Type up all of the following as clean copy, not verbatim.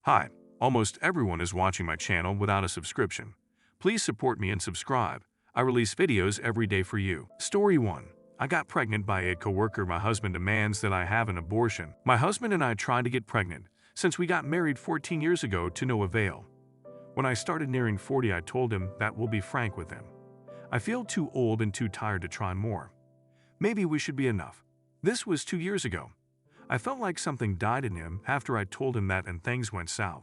Hi, almost everyone is watching my channel without a subscription. Please support me and subscribe. I release videos every day for you. Story 1. I got pregnant by a coworker. My husband demands that I have an abortion. My husband and I tried to get pregnant since we got married 14 years ago to no avail. When I started nearing 40, I told him that we'll be frank with him. I feel too old and too tired to try more. Maybe we should be enough. This was 2 years ago. I felt like something died in him after I told him that, and things went south.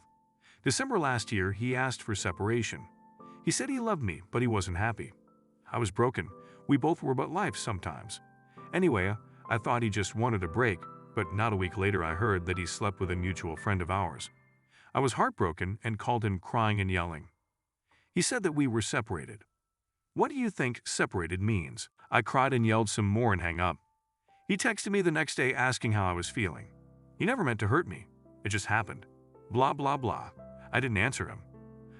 December last year, he asked for separation. He said he loved me, but he wasn't happy. I was broken. We both were, but life sometimes. Anyway, I thought he just wanted a break, but not a week later I heard that he slept with a mutual friend of ours. I was heartbroken and called him crying and yelling. He said that we were separated. What do you think separated means? I cried and yelled some more and hung up. He texted me the next day asking how I was feeling. He never meant to hurt me. It just happened. Blah, blah, blah. I didn't answer him.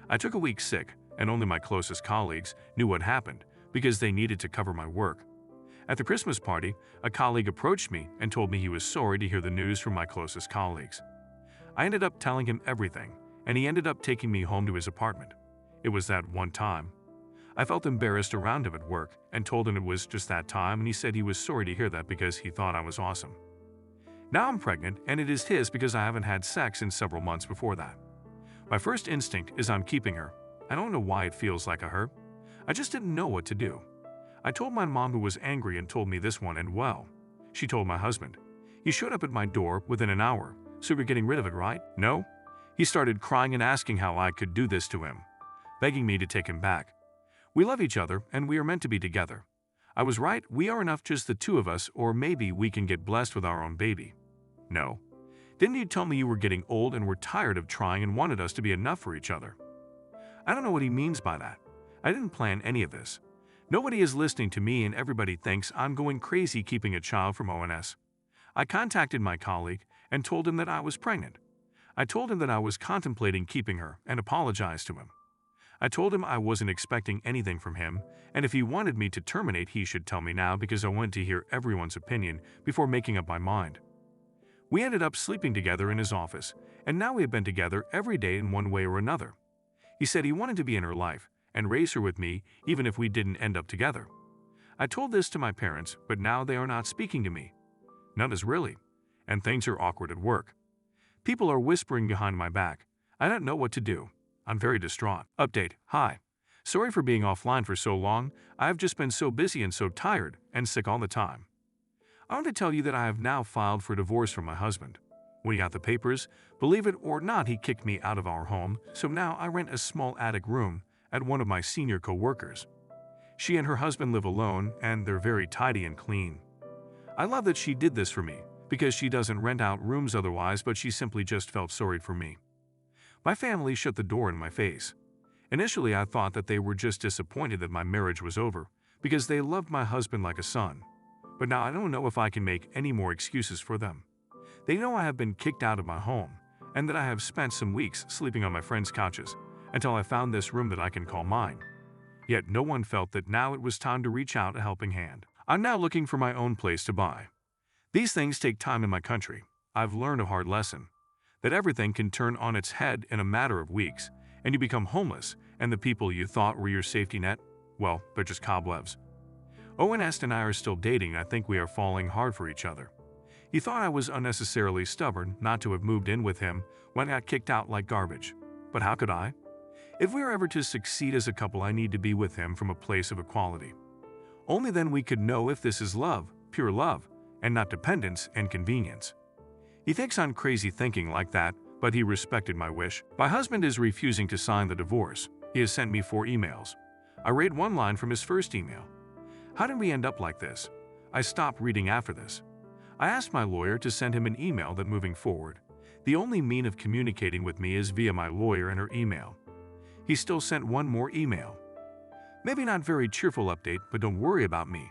I took a week sick, and only my closest colleagues knew what happened because they needed to cover my work. At the Christmas party, a colleague approached me and told me he was sorry to hear the news from my closest colleagues. I ended up telling him everything, and he ended up taking me home to his apartment. It was that one time. I felt embarrassed around him at work and told him it was just that time, and he said he was sorry to hear that because he thought I was awesome. Now I'm pregnant, and it is his because I haven't had sex in several months before that. My first instinct is I'm keeping her. I don't know why it feels like a her. I just didn't know what to do. I told my mom, who was angry and told me this one, and well, she told my husband. He showed up at my door within an hour. So we're getting rid of it, right? No? He started crying and asking how I could do this to him, begging me to take him back. We love each other, and we are meant to be together. I was right, we are enough, just the two of us, or maybe we can get blessed with our own baby. No. Didn't you tell me you were getting old and were tired of trying and wanted us to be enough for each other? I don't know what he means by that. I didn't plan any of this. Nobody is listening to me, and everybody thinks I'm going crazy keeping a child from ONS. I contacted my colleague and told him that I was pregnant. I told him that I was contemplating keeping her and apologized to him. I told him I wasn't expecting anything from him, and if he wanted me to terminate, he should tell me now because I wanted to hear everyone's opinion before making up my mind. We ended up sleeping together in his office, and now we have been together every day in one way or another. He said he wanted to be in her life and raise her with me even if we didn't end up together. I told this to my parents, but now they are not speaking to me. None is really, and things are awkward at work. People are whispering behind my back. I don't know what to do. I'm very distraught. Update. Hi. Sorry for being offline for so long. I've just been so busy and so tired and sick all the time. I want to tell you that I have now filed for divorce from my husband. When he got the papers, believe it or not, he kicked me out of our home, so now I rent a small attic room at one of my senior co-workers. She and her husband live alone, and they're very tidy and clean. I love that she did this for me because she doesn't rent out rooms otherwise, but she simply just felt sorry for me. My family shut the door in my face. Initially, I thought that they were just disappointed that my marriage was over because they loved my husband like a son. But now I don't know if I can make any more excuses for them. They know I have been kicked out of my home and that I have spent some weeks sleeping on my friends' couches until I found this room that I can call mine. Yet no one felt that now it was time to reach out a helping hand. I'm now looking for my own place to buy. These things take time in my country. I've learned a hard lesson. That everything can turn on its head in a matter of weeks, and you become homeless, and the people you thought were your safety net, well, they're just cobwebs. ONS and I are still dating, and I think we are falling hard for each other. He thought I was unnecessarily stubborn not to have moved in with him when I got kicked out like garbage. But how could I? If we are ever to succeed as a couple, I need to be with him from a place of equality. Only then we could know if this is love, pure love, and not dependence and convenience. He thinks I'm crazy thinking like that, but he respected my wish. My husband is refusing to sign the divorce. He has sent me 4 emails. I read one line from his first email. How did we end up like this? I stopped reading after this. I asked my lawyer to send him an email that moving forward, the only mean of communicating with me is via my lawyer and her email. He still sent one more email. Maybe not very cheerful update, but don't worry about me.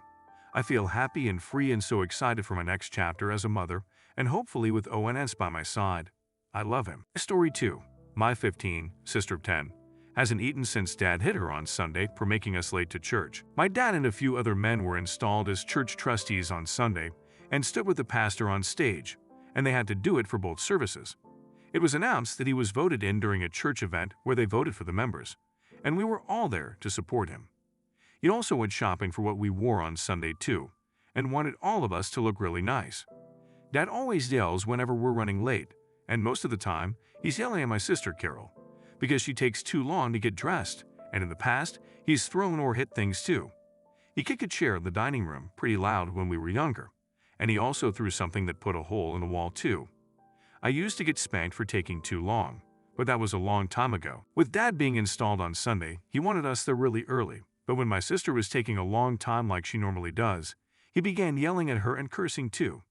I feel happy and free and so excited for my next chapter as a mother, and hopefully with ONS by my side. I love him. Story 2. My 15, sister of 10, hasn't eaten since Dad hit her on Sunday for making us late to church. My dad and a few other men were installed as church trustees on Sunday and stood with the pastor on stage, and they had to do it for both services. It was announced that he was voted in during a church event where they voted for the members, and we were all there to support him. He also went shopping for what we wore on Sunday too, and wanted all of us to look really nice. Dad always yells whenever we're running late, and most of the time, he's yelling at my sister Carol, because she takes too long to get dressed, and in the past, he's thrown or hit things too. He kicked a chair in the dining room pretty loud when we were younger, and he also threw something that put a hole in the wall too. I used to get spanked for taking too long, but that was a long time ago. With Dad being installed on Sunday, he wanted us there really early, but when my sister was taking a long time like she normally does, he began yelling at her and cursing too,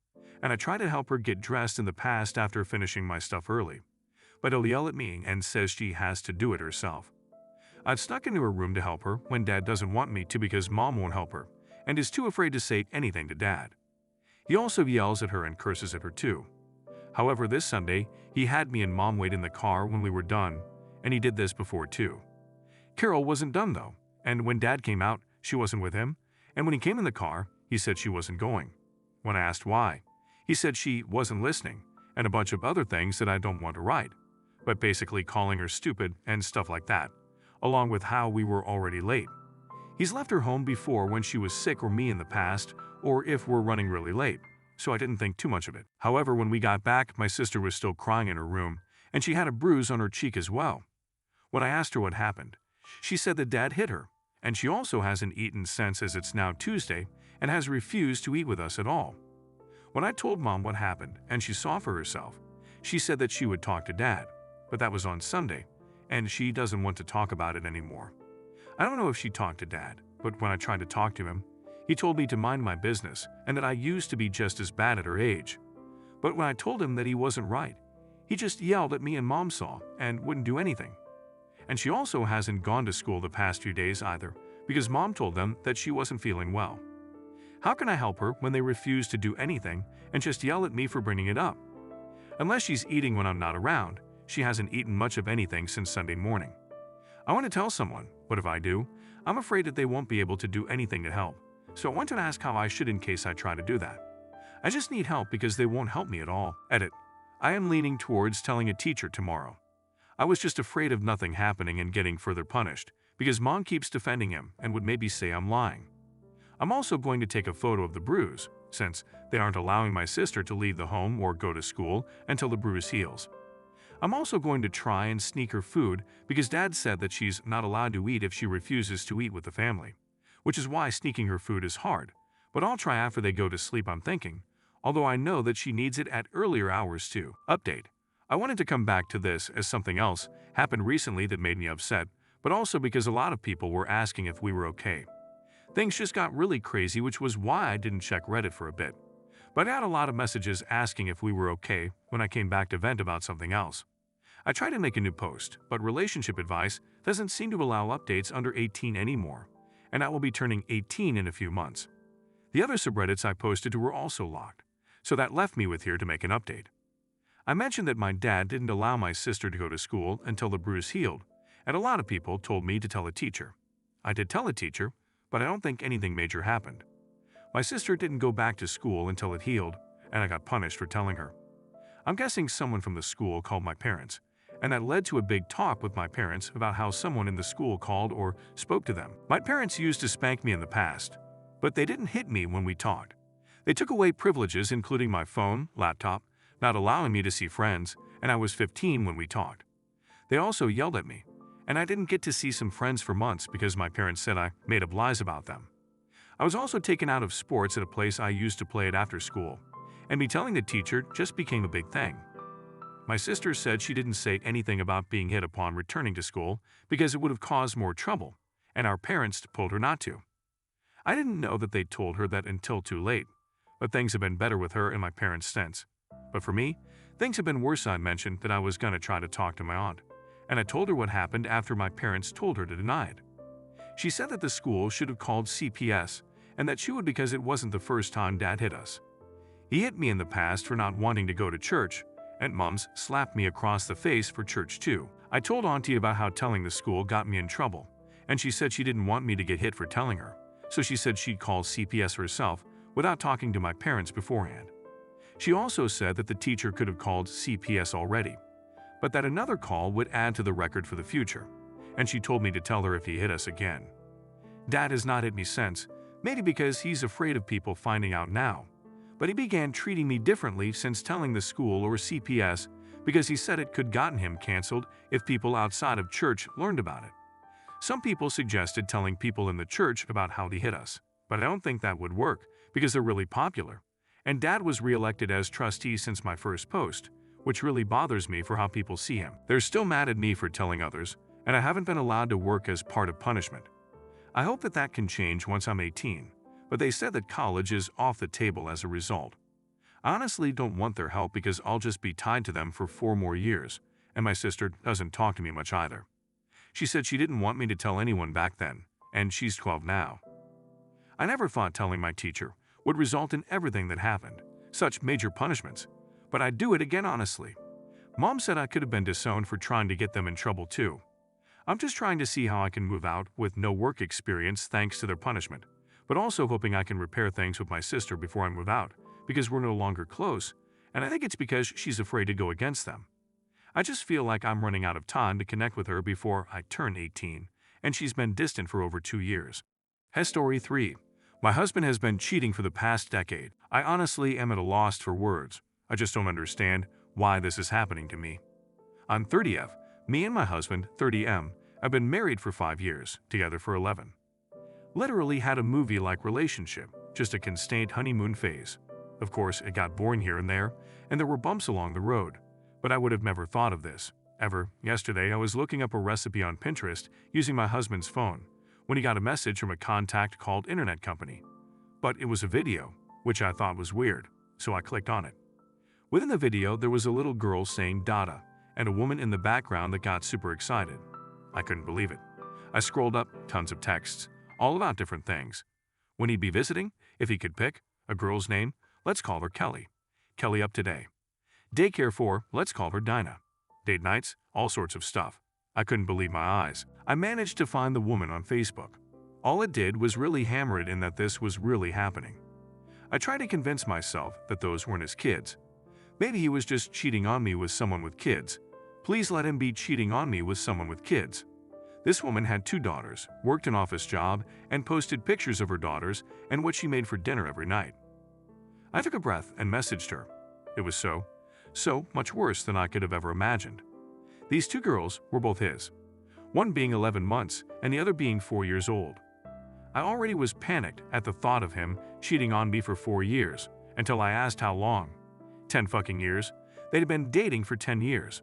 and I tried to help her get dressed in the past after finishing my stuff early, but he'll yell at me and says she has to do it herself. I've snuck into her room to help her when Dad doesn't want me to because Mom won't help her, and is too afraid to say anything to Dad. He also yells at her and curses at her too. However, this Sunday, he had me and Mom wait in the car when we were done, and he did this before too. Carol wasn't done though, and when Dad came out, she wasn't with him, and when he came in the car, he said she wasn't going. When I asked why, he said she wasn't listening, and a bunch of other things that I don't want to write, but basically calling her stupid and stuff like that, along with how we were already late. He's left her home before when she was sick or me in the past, or if we're running really late, so I didn't think too much of it. However, when we got back, my sister was still crying in her room, and she had a bruise on her cheek as well. When I asked her what happened, she said that Dad hit her, and she also hasn't eaten since as it's now Tuesday and has refused to eat with us at all. When I told Mom what happened and she saw for herself, she said that she would talk to Dad, but that was on Sunday, and she doesn't want to talk about it anymore. I don't know if she talked to Dad, but when I tried to talk to him, he told me to mind my business and that I used to be just as bad at her age. But when I told him that he wasn't right, he just yelled at me and Mom saw and wouldn't do anything. And she also hasn't gone to school the past few days either because Mom told them that she wasn't feeling well. How can I help her when they refuse to do anything and just yell at me for bringing it up? Unless she's eating when I'm not around, she hasn't eaten much of anything since Sunday morning. I want to tell someone, but if I do, I'm afraid that they won't be able to do anything to help. So I wanted to ask how I should in case I try to do that. I just need help because they won't help me at all. Edit. I am leaning towards telling a teacher tomorrow. I was just afraid of nothing happening and getting further punished because Mom keeps defending him and would maybe say I'm lying. I'm also going to take a photo of the bruise since they aren't allowing my sister to leave the home or go to school until the bruise heals. I'm also going to try and sneak her food because Dad said that she's not allowed to eat if she refuses to eat with the family, which is why sneaking her food is hard, but I'll try after they go to sleep, I'm thinking, although I know that she needs it at earlier hours too. Update. I wanted to come back to this as something else happened recently that made me upset, but also because a lot of people were asking if we were okay. Things just got really crazy, which was why I didn't check Reddit for a bit. But I got a lot of messages asking if we were okay when I came back to vent about something else. I tried to make a new post, but relationship advice doesn't seem to allow updates under 18 anymore, and I will be turning 18 in a few months. The other subreddits I posted to were also locked, so that left me with here to make an update. I mentioned that my dad didn't allow my sister to go to school until the bruise healed, and a lot of people told me to tell a teacher. I did tell a teacher, but I don't think anything major happened. My sister didn't go back to school until it healed, and I got punished for telling her. I'm guessing someone from the school called my parents, and that led to a big talk with my parents about how someone in the school called or spoke to them. My parents used to spank me in the past, but they didn't hit me when we talked. They took away privileges including my phone, laptop, not allowing me to see friends, and I was 15 when we talked. They also yelled at me, and I didn't get to see some friends for months because my parents said I made up lies about them. I was also taken out of sports at a place I used to play at after school, and me telling the teacher just became a big thing. My sister said she didn't say anything about being hit upon returning to school because it would have caused more trouble, and our parents told her not to. I didn't know that they told her that until too late, but things have been better with her and my parents since. But for me, things have been worse. I mentioned that I was going to try to talk to my aunt, and I told her what happened after my parents told her to deny it. She said that the school should have called CPS and that she would because it wasn't the first time Dad hit us. He hit me in the past for not wanting to go to church, and Mom's slapped me across the face for church too. I told Auntie about how telling the school got me in trouble, and she said she didn't want me to get hit for telling her, so she said she'd call CPS herself without talking to my parents beforehand. She also said that the teacher could have called CPS already, but that another call would add to the record for the future, and she told me to tell her if he hit us again. Dad has not hit me since, maybe because he's afraid of people finding out now, but he began treating me differently since telling the school or CPS because he said it could gotten him canceled if people outside of church learned about it. Some people suggested telling people in the church about how he hit us, but I don't think that would work because they're really popular, and Dad was re-elected as trustee since my first post, which really bothers me for how people see him. They're still mad at me for telling others, and I haven't been allowed to work as part of punishment. I hope that can change once I'm 18, but they said that college is off the table as a result. I honestly don't want their help because I'll just be tied to them for 4 more years, and my sister doesn't talk to me much either. She said she didn't want me to tell anyone back then, and she's 12 now. I never thought telling my teacher would result in everything that happened, such major punishments, but I'd do it again honestly. Mom said I could have been disowned for trying to get them in trouble too. I'm just trying to see how I can move out with no work experience thanks to their punishment, but also hoping I can repair things with my sister before I move out, because we're no longer close, and I think it's because she's afraid to go against them. I just feel like I'm running out of time to connect with her before I turn 18, and she's been distant for over 2 years. Story 3. My husband has been cheating for the past decade. I honestly am at a loss for words. I just don't understand why this is happening to me. I'm 30F. Me and my husband, 30M, have been married for 5 years, together for 11. Literally had a movie-like relationship, just a constant honeymoon phase. Of course, it got boring here and there, and there were bumps along the road, but I would have never thought of this, ever. Yesterday, I was looking up a recipe on Pinterest using my husband's phone, when he got a message from a contact called Internet Company. But it was a video, which I thought was weird, so I clicked on it. Within the video, there was a little girl saying Dada, and a woman in the background that got super excited. I couldn't believe it. I scrolled up, tons of texts, all about different things. When he'd be visiting, if he could pick, a girl's name, let's call her Kelly. Kelly up today. Daycare for, let's call her Dinah. Date nights, all sorts of stuff. I couldn't believe my eyes. I managed to find the woman on Facebook. All it did was really hammer it in that this was really happening. I tried to convince myself that those weren't his kids. Maybe he was just cheating on me with someone with kids. Please let him be cheating on me with someone with kids. This woman had 2 daughters, worked an office job, and posted pictures of her daughters and what she made for dinner every night. I took a breath and messaged her. It was so much worse than I could have ever imagined. These 2 girls were both his, one being 11 months and the other being 4 years old. I already was panicked at the thought of him cheating on me for 4 years, until I asked how long. 10 fucking years? They'd have been dating for 10 years.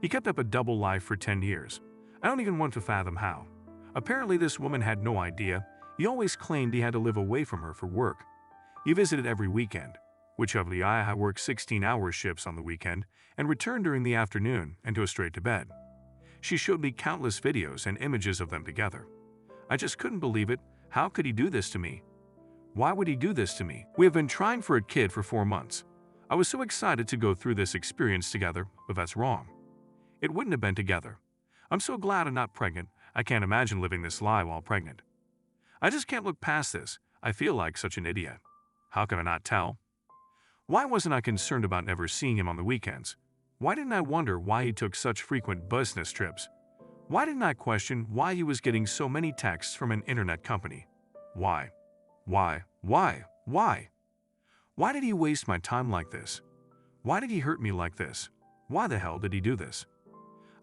He kept up a double life for 10 years. I don't even want to fathom how. Apparently this woman had no idea. He always claimed he had to live away from her for work. He visited every weekend, which obviously I work 16-hour shifts on the weekend and returned during the afternoon and go straight to bed. She showed me countless videos and images of them together. I just couldn't believe it. How could he do this to me? Why would he do this to me? We have been trying for a kid for 4 months. I was so excited to go through this experience together, but that's wrong. It wouldn't have been together. I'm so glad I'm not pregnant. I can't imagine living this lie while pregnant. I just can't look past this. I feel like such an idiot. How can I not tell? Why wasn't I concerned about never seeing him on the weekends? Why didn't I wonder why he took such frequent business trips? Why didn't I question why he was getting so many texts from an internet company? Why? Why? Why? Why? Why did he waste my time like this? Why did he hurt me like this? Why the hell did he do this?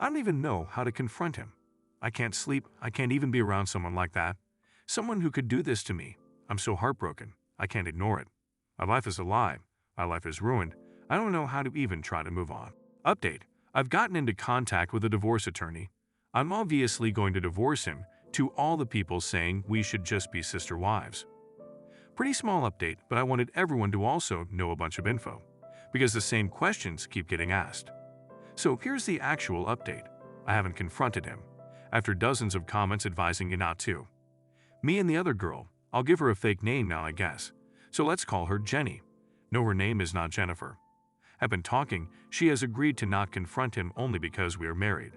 I don't even know how to confront him. I can't sleep. I can't even be around someone like that. Someone who could do this to me. I'm so heartbroken. I can't ignore it. My life is a lie. My life is ruined. I don't know how to even try to move on. Update. I've gotten into contact with a divorce attorney. I'm obviously going to divorce him to all the people saying we should just be sister wives. Pretty small update, but I wanted everyone to also know a bunch of info, because the same questions keep getting asked. So here's the actual update. I haven't confronted him, after dozens of comments advising you not to. Me and the other girl, I'll give her a fake name now I guess, so let's call her Jenny. No, her name is not Jennifer. Have been talking. She has agreed to not confront him only because we are married.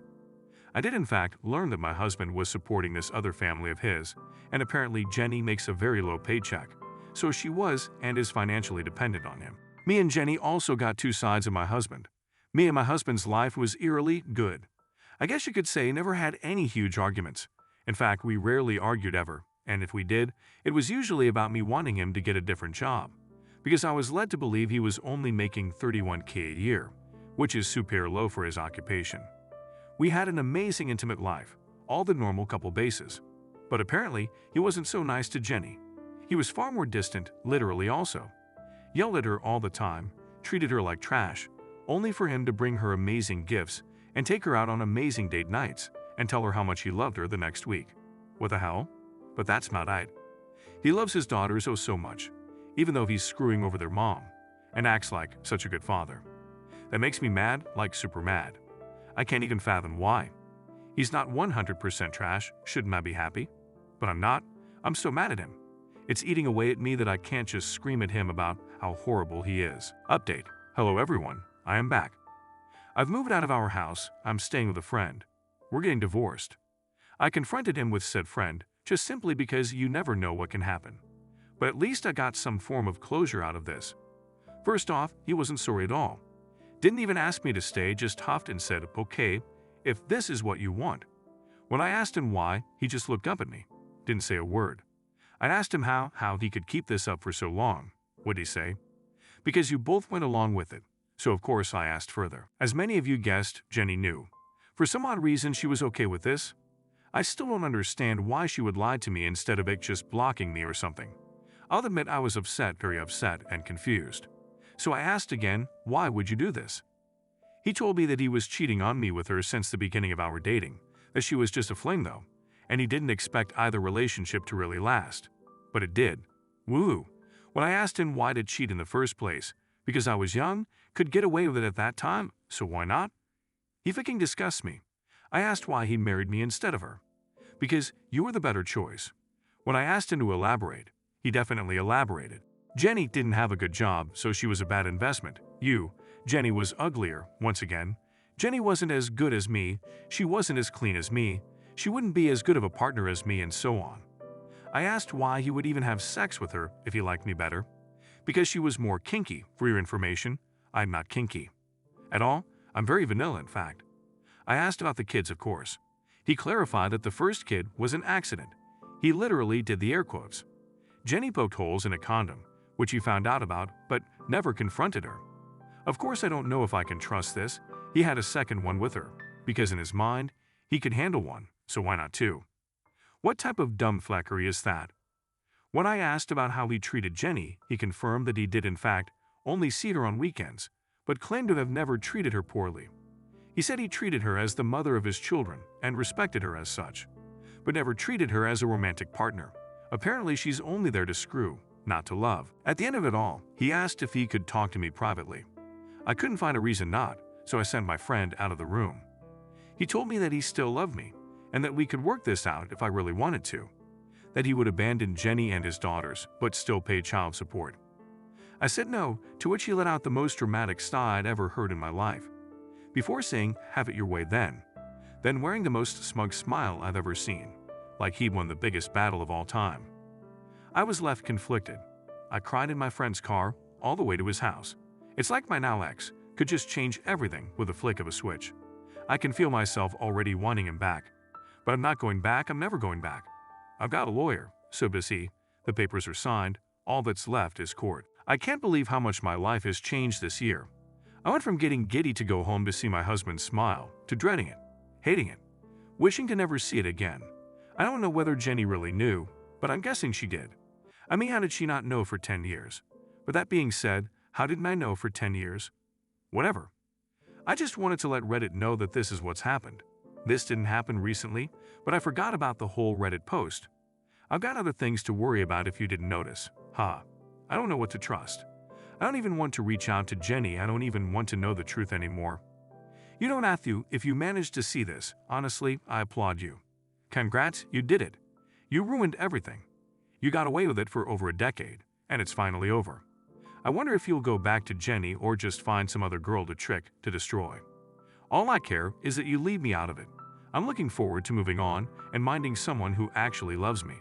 I did in fact learn that my husband was supporting this other family of his, and apparently Jenny makes a very low paycheck, so she was and is financially dependent on him. Me and Jenny also got 2 sides of my husband. Me and my husband's life was eerily good. I guess you could say never had any huge arguments. In fact, we rarely argued ever, and if we did, it was usually about me wanting him to get a different job, because I was led to believe he was only making $31K a year, which is super low for his occupation. We had an amazing intimate life, all the normal couple bases. But apparently, he wasn't so nice to Jenny. He was far more distant, literally also. Yelled at her all the time, treated her like trash, only for him to bring her amazing gifts and take her out on amazing date nights and tell her how much he loved her the next week. What the hell? But that's not it. He loves his daughters oh so much, even though he's screwing over their mom, and acts like such a good father. That makes me mad, like super mad. I can't even fathom why. He's not 100% trash, shouldn't I be happy? But I'm not. I'm so mad at him. It's eating away at me that I can't just scream at him about how horrible he is. Update. Hello everyone, I am back. I've moved out of our house, I'm staying with a friend. We're getting divorced. I confronted him with said friend, just simply because you never know what can happen. But at least I got some form of closure out of this. First off, he wasn't sorry at all. Didn't even ask me to stay, just huffed and said, okay, if this is what you want. When I asked him why, he just looked up at me. Didn't say a word. I asked him how he could keep this up for so long. What'd he say? Because you both went along with it. So of course I asked further. As many of you guessed, Jenny knew. For some odd reason she was okay with this. I still don't understand why she would lie to me instead of it just blocking me or something. I'll admit I was upset, very upset and confused. So I asked again, why would you do this? He told me that he was cheating on me with her since the beginning of our dating, that she was just a fling though, and he didn't expect either relationship to really last. But it did. Woo! When I asked him why to cheat in the first place, because I was young, could get away with it at that time, so why not? He fucking disgusts me. I asked why he married me instead of her. Because you were the better choice. When I asked him to elaborate, he definitely elaborated. Jenny didn't have a good job, so she was a bad investment. Jenny was uglier, once again. Jenny wasn't as good as me, she wasn't as clean as me, she wouldn't be as good of a partner as me, and so on. I asked why he would even have sex with her if he liked me better. Because she was more kinky, for your information. I'm not kinky. At all, I'm very vanilla in fact. I asked about the kids, of course. He clarified that the first kid was an accident. He literally did the air quotes. Jenny poked holes in a condom, which he found out about, but never confronted her. Of course I don't know if I can trust this. He had a second one with her, because in his mind, he could handle one, so why not two? What type of dumb flackery is that? When I asked about how he treated Jenny, he confirmed that he did in fact only see her on weekends, but claimed to have never treated her poorly. He said he treated her as the mother of his children and respected her as such, but never treated her as a romantic partner. Apparently she's only there to screw, not to love. At the end of it all, he asked if he could talk to me privately. I couldn't find a reason not, so I sent my friend out of the room. He told me that he still loved me, and that we could work this out if I really wanted to. That he would abandon Jenny and his daughters, but still pay child support. I said no, to which he let out the most dramatic sigh I'd ever heard in my life. Before saying, have it your way then wearing the most smug smile I've ever seen, like he'd won the biggest battle of all time. I was left conflicted. I cried in my friend's car, all the way to his house. It's like my now ex could just change everything with a flick of a switch. I can feel myself already wanting him back. But I'm not going back, I'm never going back. I've got a lawyer, so does he. The papers are signed, all that's left is court. I can't believe how much my life has changed this year. I went from getting giddy to go home to see my husband smile, to dreading it, hating it, wishing to never see it again. I don't know whether Jenny really knew, but I'm guessing she did. I mean, how did she not know for 10 years? But that being said, how didn't I know for 10 years? Whatever. I just wanted to let Reddit know that this is what's happened. This didn't happen recently, but I forgot about the whole Reddit post. I've got other things to worry about if you didn't notice. I don't know what to trust. I don't even want to reach out to Jenny, I don't even want to know the truth anymore. You know, Matthew, if you managed to see this, honestly, I applaud you. Congrats, you did it. You ruined everything. You got away with it for over a decade, and it's finally over. I wonder if you'll go back to Jenny or just find some other girl to trick, to destroy. All I care is that you leave me out of it. I'm looking forward to moving on and minding someone who actually loves me.